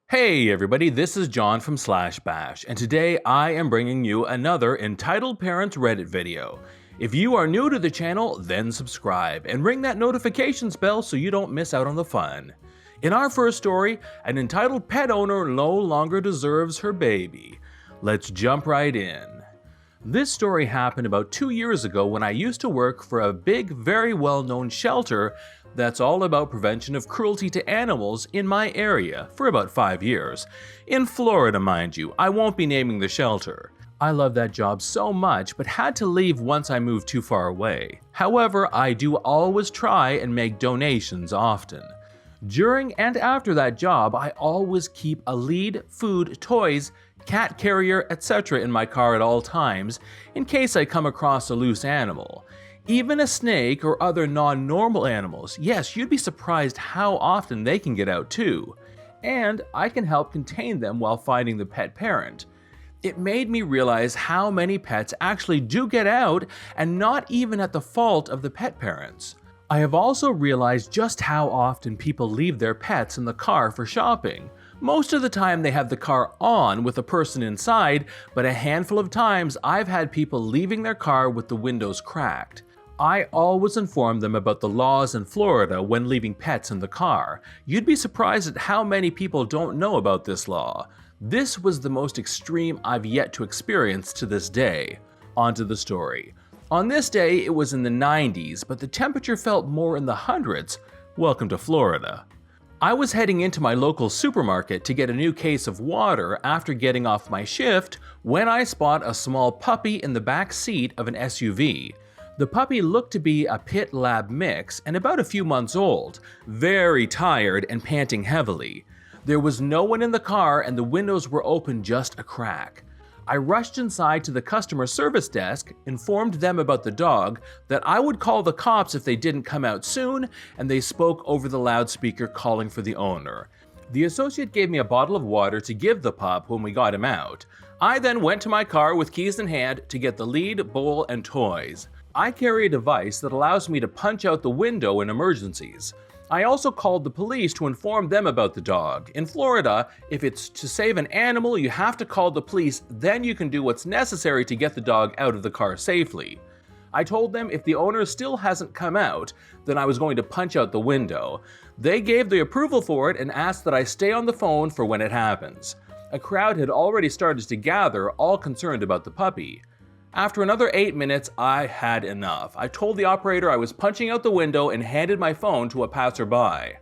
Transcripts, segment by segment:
Hey everybody, this is John from /bash, and today I am bringing you another Entitled Parents Reddit video. If you are new to the channel, then subscribe and ring that notifications bell so you don't miss out on the fun. In our first story, an entitled pet owner no longer deserves her baby. Let's jump right in. This story happened about 2 years ago when I used to work for a big, very well-known shelter that's all about prevention of cruelty to animals in my area for about 5 years. In Florida, mind you, I won't be naming the shelter. I love that job so much, but had to leave once I moved too far away. However, I do always try and make donations often. During and after that job, I always keep a lead, food, toys, cat carrier, etc. in my car at all times, in case I come across a loose animal. Even a snake or other non-normal animals, yes, you'd be surprised how often they can get out too. And I can help contain them while finding the pet parent. It made me realize how many pets actually do get out and not even at the fault of the pet parents. I have also realized just how often people leave their pets in the car for shopping. Most of the time they have the car on with a person inside, but a handful of times I've had people leaving their car with the windows cracked. I always inform them about the laws in Florida when leaving pets in the car. You'd be surprised at how many people don't know about this law. This was the most extreme I've yet to experience to this day. On to the story. On this day, it was in the 90s, but the temperature felt more in the hundreds. Welcome to Florida. I was heading into my local supermarket to get a new case of water after getting off my shift when I spot a small puppy in the back seat of an SUV. The puppy looked to be a pit lab mix and about a few months old, very tired and panting heavily. There was no one in the car and the windows were open just a crack. I rushed inside to the customer service desk, informed them about the dog, that I would call the cops if they didn't come out soon, and they spoke over the loudspeaker calling for the owner. The associate gave me a bottle of water to give the pup when we got him out. I then went to my car with keys in hand to get the lead, bowl, and toys. I carry a device that allows me to punch out the window in emergencies. I also called the police to inform them about the dog. In Florida, if it's to save an animal, you have to call the police, then you can do what's necessary to get the dog out of the car safely. I told them if the owner still hasn't come out, then I was going to punch out the window. They gave the approval for it and asked that I stay on the phone for when it happens. A crowd had already started to gather, all concerned about the puppy. After another 8 minutes, I had enough. I told the operator I was punching out the window and handed my phone to a passerby. I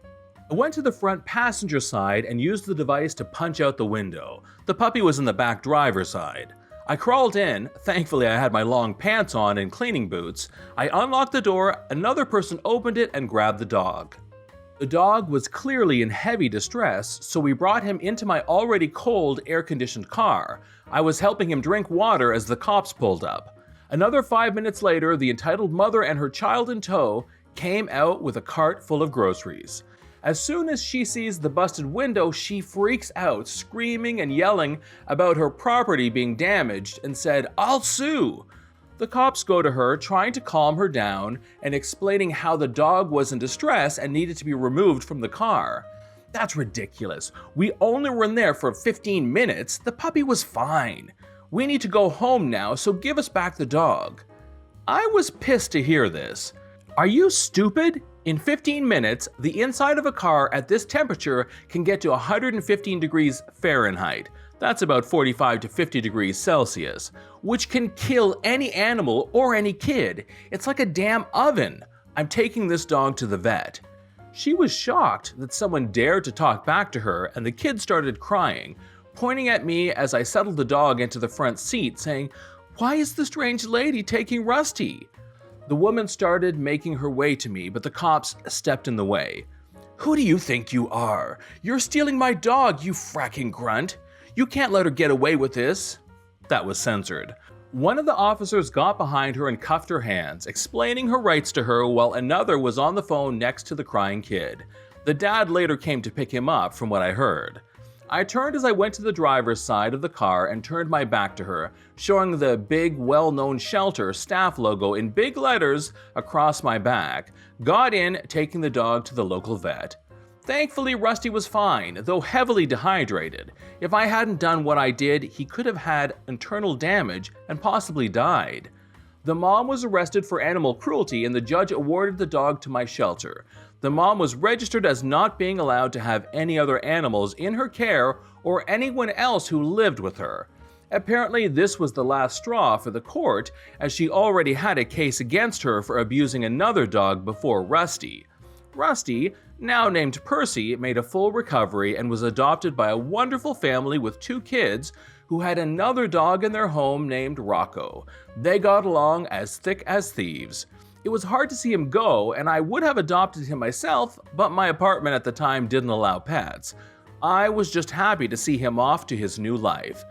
went to the front passenger side and used the device to punch out the window. The puppy was in the back driver's side. I crawled in. Thankfully, I had my long pants on and cleaning boots. I unlocked the door, another person opened it and grabbed the dog. The dog was clearly in heavy distress, so we brought him into my already cold, air-conditioned car. I was helping him drink water as the cops pulled up. Another 5 minutes later, the entitled mother and her child in tow came out with a cart full of groceries. As soon as she sees the busted window, she freaks out, screaming and yelling about her property being damaged, and said, "I'll sue." The cops go to her, trying to calm her down and explaining how the dog was in distress and needed to be removed from the car. That's ridiculous. We only were in there for 15 minutes. The puppy was fine. We need to go home now, so give us back the dog. I was pissed to hear this. Are you stupid? In 15 minutes, the inside of a car at this temperature can get to 115 degrees Fahrenheit. That's about 45 to 50 degrees Celsius, which can kill any animal or any kid. It's like a damn oven. I'm taking this dog to the vet. She was shocked that someone dared to talk back to her, and the kid started crying, pointing at me as I settled the dog into the front seat, saying, "Why is the strange lady taking Rusty?" The woman started making her way to me, but the cops stepped in the way. "Who do you think you are? You're stealing my dog, you fracking grunt. You can't let her get away with this." That was censored. One of the officers got behind her and cuffed her hands, explaining her rights to her while another was on the phone next to the crying kid. The dad later came to pick him up, from what I heard. I turned as I went to the driver's side of the car and turned my back to her, showing the big, well-known shelter staff logo in big letters across my back, got in, taking the dog to the local vet. Thankfully, Rusty was fine, though heavily dehydrated. If I hadn't done what I did, he could have had internal damage and possibly died. The mom was arrested for animal cruelty and the judge awarded the dog to my shelter. The mom was registered as not being allowed to have any other animals in her care or anyone else who lived with her. Apparently, this was the last straw for the court, as she already had a case against her for abusing another dog before Rusty. Rusty, now named Percy, made a full recovery and was adopted by a wonderful family with 2 kids who had another dog in their home named Rocco. They got along as thick as thieves. It was hard to see him go, and I would have adopted him myself, but my apartment at the time didn't allow pets. I was just happy to see him off to his new life.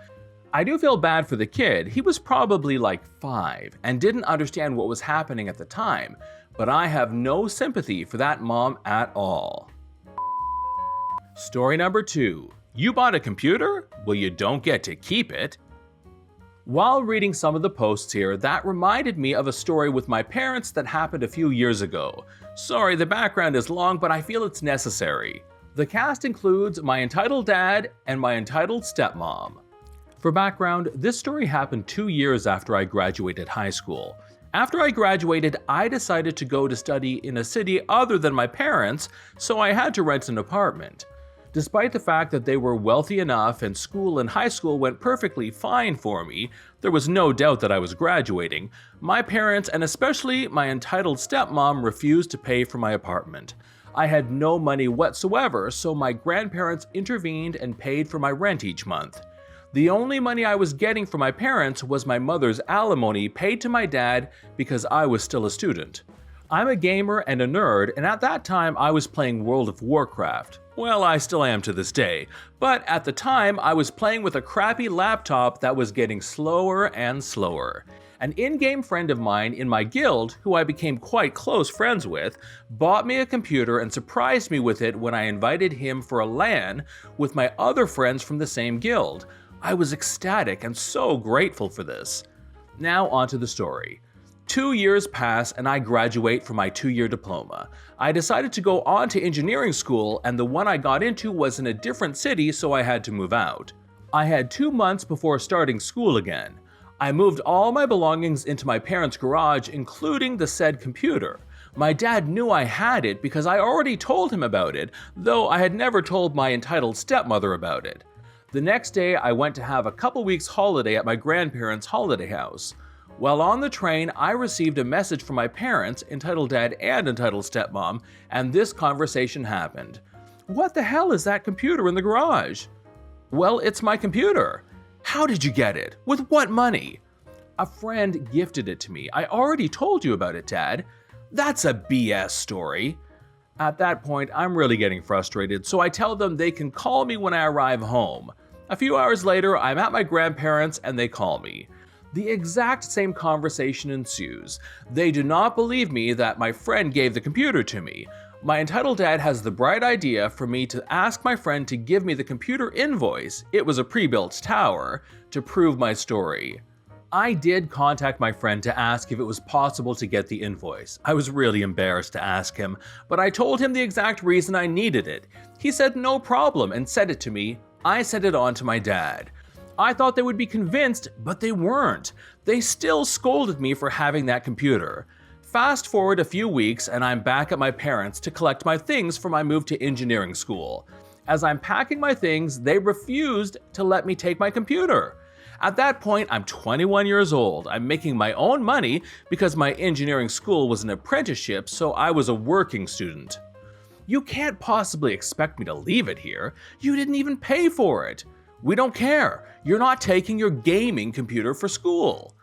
I do feel bad for the kid. He was probably like 5 and didn't understand what was happening at the time, but I have no sympathy for that mom at all. Story number 2. You bought a computer? Well, you don't get to keep it. While reading some of the posts here, that reminded me of a story with my parents that happened a few years ago. Sorry, the background is long, but I feel it's necessary. The cast includes my entitled dad and my entitled stepmom. For background, this story happened 2 years after I graduated high school. After I graduated, I decided to go to study in a city other than my parents', so I had to rent an apartment. Despite the fact that they were wealthy enough and school and high school went perfectly fine for me, there was no doubt that I was graduating, my parents and especially my entitled stepmom refused to pay for my apartment. I had no money whatsoever, so my grandparents intervened and paid for my rent each month. The only money I was getting from my parents was my mother's alimony paid to my dad because I was still a student. I'm a gamer and a nerd, and at that time I was playing World of Warcraft. Well, I still am to this day, but at the time I was playing with a crappy laptop that was getting slower and slower. An in-game friend of mine in my guild, who I became quite close friends with, bought me a computer and surprised me with it when I invited him for a LAN with my other friends from the same guild. I was ecstatic and so grateful for this. Now onto the story. 2 years pass and I graduate from my 2-year diploma. I decided to go on to engineering school, and the one I got into was in a different city, so I had to move out. I had 2 months before starting school again. I moved all my belongings into my parents' garage, including the said computer. My dad knew I had it because I already told him about it, though I had never told my entitled stepmother about it. The next day, I went to have a couple weeks holiday at my grandparents' holiday house. While on the train, I received a message from my parents, entitled dad and entitled stepmom, and this conversation happened. What the hell is that computer in the garage? Well, it's my computer. How did you get it? With what money? A friend gifted it to me. I already told you about it, Dad. That's a BS story. At that point, I'm really getting frustrated, so I tell them they can call me when I arrive home. A few hours later, I'm at my grandparents' and they call me. The exact same conversation ensues. They do not believe me that my friend gave the computer to me. My entitled dad has the bright idea for me to ask my friend to give me the computer invoice, it was a pre-built tower, to prove my story. I did contact my friend to ask if it was possible to get the invoice. I was really embarrassed to ask him, but I told him the exact reason I needed it. He said no problem and sent it to me. I sent it on to my dad. I thought they would be convinced, but they weren't. They still scolded me for having that computer. Fast forward a few weeks and I'm back at my parents' to collect my things for my move to engineering school. As I'm packing my things, they refused to let me take my computer. At that point, I'm 21 years old. I'm making my own money because my engineering school was an apprenticeship, so I was a working student. You can't possibly expect me to leave it here. You didn't even pay for it. We don't care. You're not taking your gaming computer for school.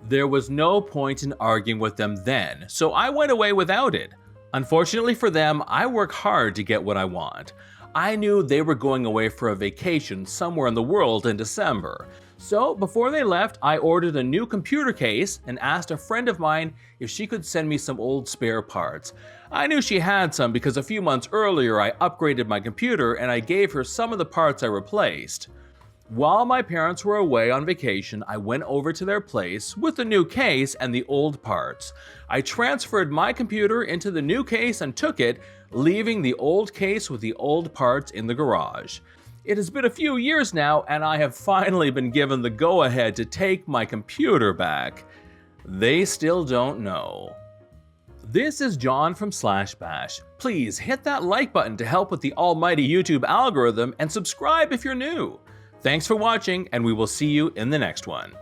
There was no point in arguing with them then, so I went away without it. Unfortunately for them, I work hard to get what I want. I knew they were going away for a vacation somewhere in the world in December. So before they left, I ordered a new computer case and asked a friend of mine if she could send me some old spare parts. I knew she had some because a few months earlier I upgraded my computer and I gave her some of the parts I replaced. While my parents were away on vacation, I went over to their place with the new case and the old parts. I transferred my computer into the new case and took it, leaving the old case with the old parts in the garage. It has been a few years now, and I have finally been given the go-ahead to take my computer back. They still don't know. This is John from /bash. Please hit that like button to help with the almighty YouTube algorithm and subscribe if you're new. Thanks for watching, and we will see you in the next one.